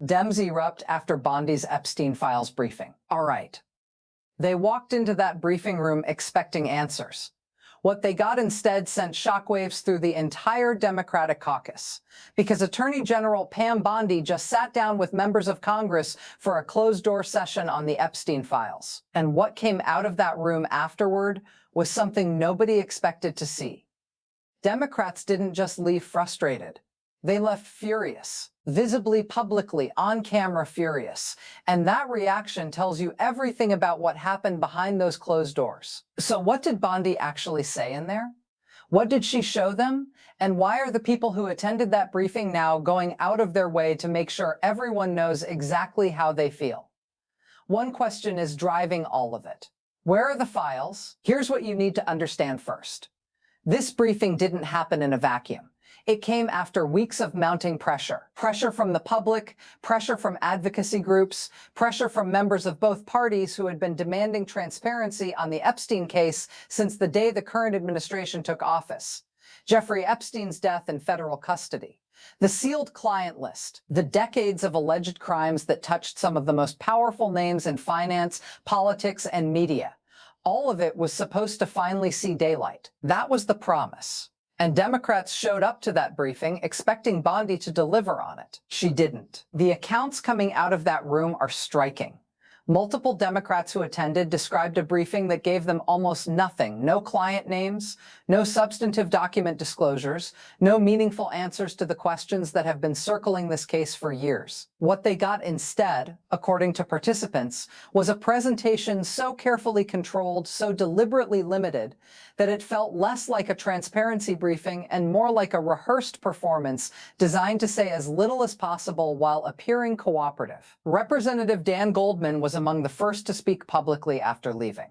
Dems erupt after Bondi's Epstein files briefing. All right. They walked into that briefing room expecting answers. What they got instead sent shockwaves through the entire Democratic caucus, because Attorney General Pam Bondi just sat down with members of Congress for a closed-door session on the Epstein files. And what came out of that room afterward was something nobody expected to see. Democrats didn't just leave frustrated. They left furious, visibly, publicly, on camera furious. And that reaction tells you everything about what happened behind those closed doors. So what did Bondi actually say in there? What did she show them? And why are the people who attended that briefing now going out of their way to make sure everyone knows exactly how they feel? One question is driving all of it. Where are the files? Here's what you need to understand first. This briefing didn't happen in a vacuum. It came after weeks of mounting pressure. Pressure from the public, pressure from advocacy groups, pressure from members of both parties who had been demanding transparency on the Epstein case since the day the current administration took office. Jeffrey Epstein's death in federal custody. The sealed client list, the decades of alleged crimes that touched some of the most powerful names in finance, politics, and media. All of it was supposed to finally see daylight. That was the promise. And Democrats showed up to that briefing expecting Bondi to deliver on it. She didn't. The accounts coming out of that room are striking. Multiple Democrats who attended described a briefing that gave them almost nothing. No client names, no substantive document disclosures, no meaningful answers to the questions that have been circling this case for years. What they got instead, according to participants, was a presentation so carefully controlled, so deliberately limited, that it felt less like a transparency briefing and more like a rehearsed performance designed to say as little as possible while appearing cooperative. Representative Dan Goldman was among the first to speak publicly after leaving.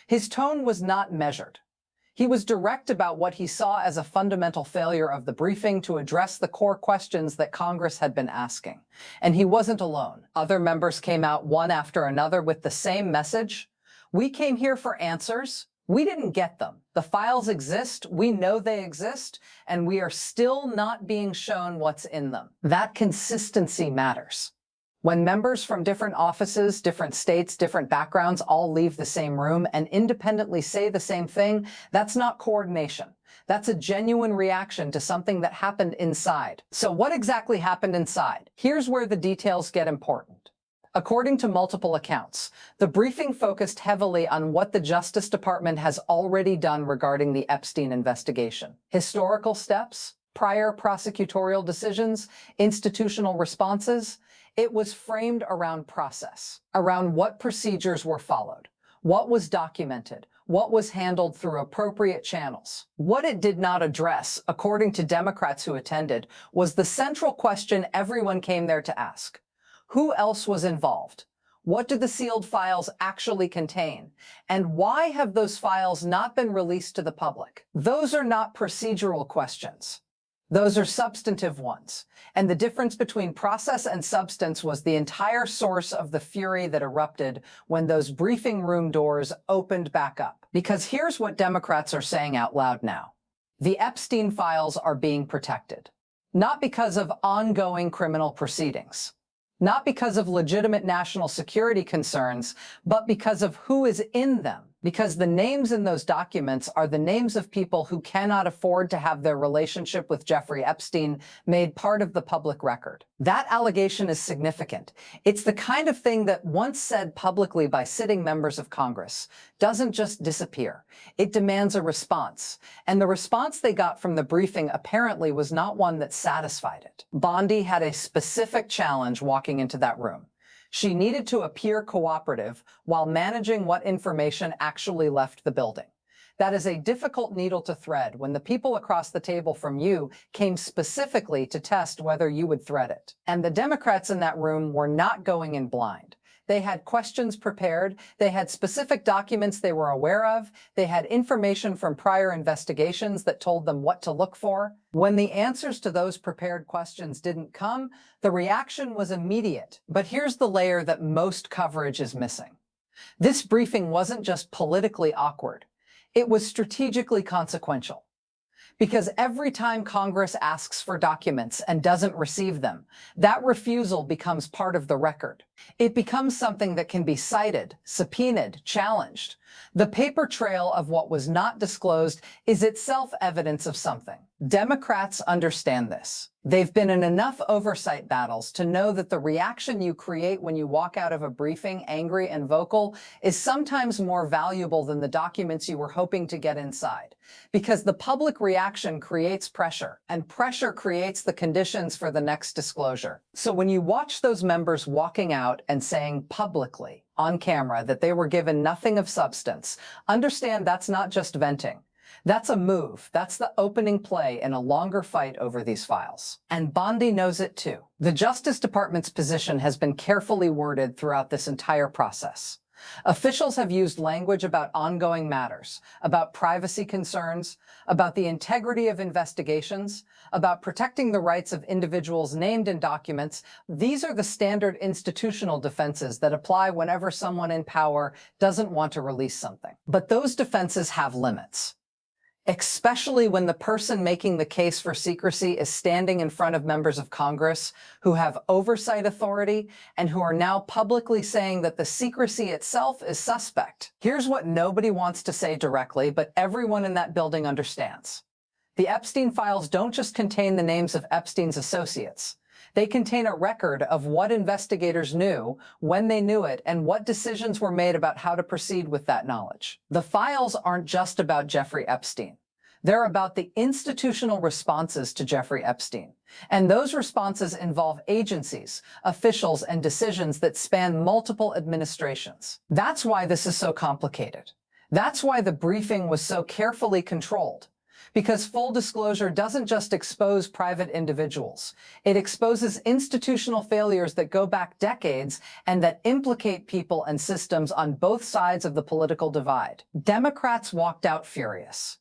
His tone was not measured. He was direct about what he saw as a fundamental failure of the briefing to address the core questions that Congress had been asking. And he wasn't alone. Other members came out one after another with the same message. We came here for answers. We didn't get them. The files exist, we know they exist, and we are still not being shown what's in them. That consistency matters. When members from different offices, different states, different backgrounds all leave the same room and independently say the same thing, that's not coordination. That's a genuine reaction to something that happened inside. So what exactly happened inside? Here's where the details get important. According to multiple accounts, the briefing focused heavily on what the Justice Department has already done regarding the Epstein investigation. Historical steps, prior prosecutorial decisions, institutional responses. It was framed around process, around what procedures were followed, what was documented, what was handled through appropriate channels. What it did not address, according to Democrats who attended, was the central question everyone came there to ask. Who else was involved? What do the sealed files actually contain? And why have those files not been released to the public? Those are not procedural questions. Those are substantive ones. And the difference between process and substance was the entire source of the fury that erupted when those briefing room doors opened back up. Because here's what Democrats are saying out loud now. The Epstein files are being protected, not because of ongoing criminal proceedings, not because of legitimate national security concerns, but because of who is in them. Because the names in those documents are the names of people who cannot afford to have their relationship with Jeffrey Epstein made part of the public record. That allegation is significant. It's the kind of thing that, once said publicly by sitting members of Congress, doesn't just disappear. It demands a response. And the response they got from the briefing apparently was not one that satisfied it. Bondi had a specific challenge walking into that room. She needed to appear cooperative while managing what information actually left the building. That is a difficult needle to thread when the people across the table from you came specifically to test whether you would thread it. And the Democrats in that room were not going in blind. They had questions prepared, they had specific documents they were aware of, they had information from prior investigations that told them what to look for. When the answers to those prepared questions didn't come, the reaction was immediate. But here's the layer that most coverage is missing. This briefing wasn't just politically awkward, it was strategically consequential. Because every time Congress asks for documents and doesn't receive them, that refusal becomes part of the record. It becomes something that can be cited, subpoenaed, challenged. The paper trail of what was not disclosed is itself evidence of something. Democrats understand this. They've been in enough oversight battles to know that the reaction you create when you walk out of a briefing angry and vocal is sometimes more valuable than the documents you were hoping to get inside. Because the public reaction creates pressure, and pressure creates the conditions for the next disclosure. So when you watch those members walking out and saying publicly, on camera, that they were given nothing of substance, understand that's not just venting. That's a move. That's the opening play in a longer fight over these files. And Bondi knows it too. The Justice Department's position has been carefully worded throughout this entire process. Officials have used language about ongoing matters, about privacy concerns, about the integrity of investigations, about protecting the rights of individuals named in documents. These are the standard institutional defenses that apply whenever someone in power doesn't want to release something. But those defenses have limits. Especially when the person making the case for secrecy is standing in front of members of Congress who have oversight authority and who are now publicly saying that the secrecy itself is suspect. Here's what nobody wants to say directly, but everyone in that building understands. The Epstein files don't just contain the names of Epstein's associates. They contain a record of what investigators knew, when they knew it, and what decisions were made about how to proceed with that knowledge. The files aren't just about Jeffrey Epstein. They're about the institutional responses to Jeffrey Epstein. And those responses involve agencies, officials, and decisions that span multiple administrations. That's why this is so complicated. That's why the briefing was so carefully controlled. Because full disclosure doesn't just expose private individuals. It exposes institutional failures that go back decades and that implicate people and systems on both sides of the political divide. Democrats walked out furious.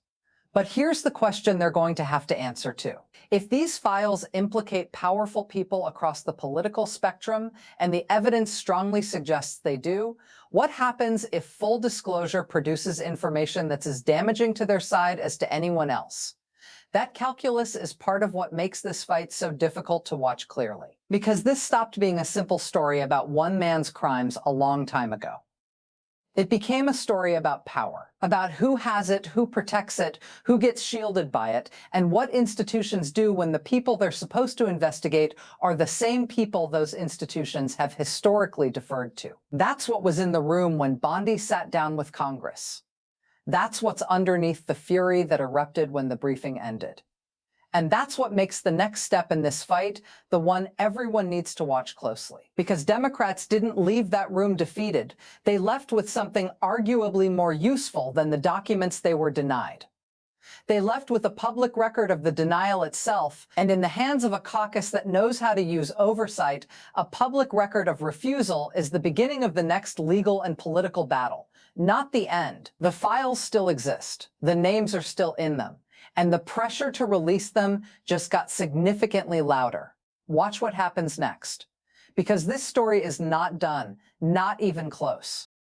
But here's the question they're going to have to answer to. If these files implicate powerful people across the political spectrum, and the evidence strongly suggests they do, what happens if full disclosure produces information that's as damaging to their side as to anyone else? That calculus is part of what makes this fight so difficult to watch clearly. Because this stopped being a simple story about one man's crimes a long time ago. It became a story about power, about who has it, who protects it, who gets shielded by it, and what institutions do when the people they're supposed to investigate are the same people those institutions have historically deferred to. That's what was in the room when Bondi sat down with Congress. That's what's underneath the fury that erupted when the briefing ended. And that's what makes the next step in this fight the one everyone needs to watch closely. Because Democrats didn't leave that room defeated. They left with something arguably more useful than the documents they were denied. They left with a public record of the denial itself, and in the hands of a caucus that knows how to use oversight, a public record of refusal is the beginning of the next legal and political battle, not the end. The files still exist. The names are still in them. And the pressure to release them just got significantly louder. Watch what happens next. Because this story is not done, not even close.